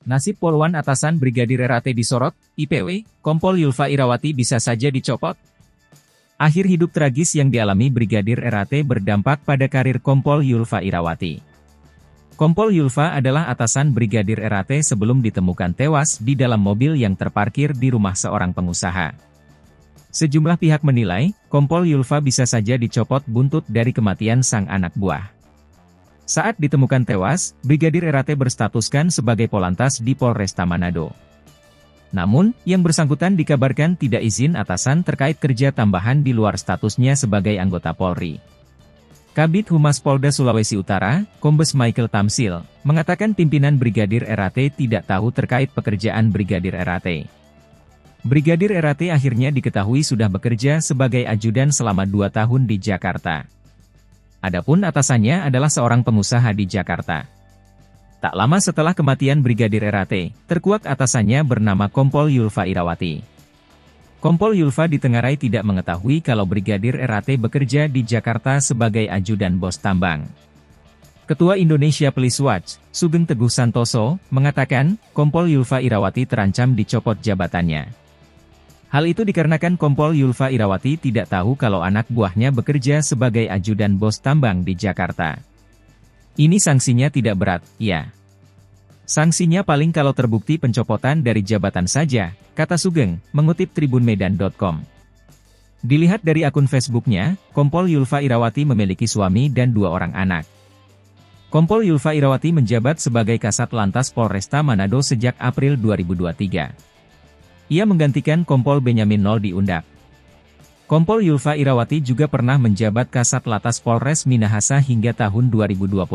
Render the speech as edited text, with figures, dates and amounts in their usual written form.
Nasib poluan atasan Brigadir RAT disorot, IPW, Kompol Yulfa Irawati bisa saja dicopot. Akhir hidup tragis yang dialami Brigadir RAT berdampak pada karir Kompol Yulfa Irawati. Kompol Yulfa adalah atasan Brigadir RAT sebelum ditemukan tewas di dalam mobil yang terparkir di rumah seorang pengusaha. Sejumlah pihak menilai, Kompol Yulfa bisa saja dicopot buntut dari kematian sang anak buah. Saat ditemukan tewas, Brigadir RAT berstatuskan sebagai Polantas di Polresta Manado. Namun, yang bersangkutan dikabarkan tidak izin atasan terkait kerja tambahan di luar statusnya sebagai anggota Polri. Kabid Humas Polda Sulawesi Utara, Kombes Michael Tamsil, mengatakan pimpinan Brigadir RAT tidak tahu terkait pekerjaan Brigadir RAT. Brigadir RAT akhirnya diketahui sudah bekerja sebagai ajudan selama 2 tahun di Jakarta. Adapun atasannya adalah seorang pengusaha di Jakarta. Tak lama setelah kematian Brigadir RAT, terkuak atasannya bernama Kompol Yulfa Irawati. Kompol Yulfa ditengarai tidak mengetahui kalau Brigadir RAT bekerja di Jakarta sebagai ajudan bos tambang. Ketua Indonesia Police Watch, Sugeng Teguh Santoso, mengatakan, Kompol Yulfa Irawati terancam dicopot jabatannya. Hal itu dikarenakan Kompol Yulfa Irawati tidak tahu kalau anak buahnya bekerja sebagai ajudan bos tambang di Jakarta. Ini sanksinya tidak berat, ya. Sanksinya paling kalau terbukti pencopotan dari jabatan saja, kata Sugeng, mengutip tribunmedan.com. Dilihat dari akun Facebooknya, Kompol Yulfa Irawati memiliki suami dan 2 orang anak. Kompol Yulfa Irawati menjabat sebagai Kasat Lantas Polresta Manado sejak April 2023. Ia menggantikan Kompol Benyamin Nol diundak. Kompol Yulfa Irawati juga pernah menjabat Kasat Lantas Polres Minahasa hingga tahun 2021.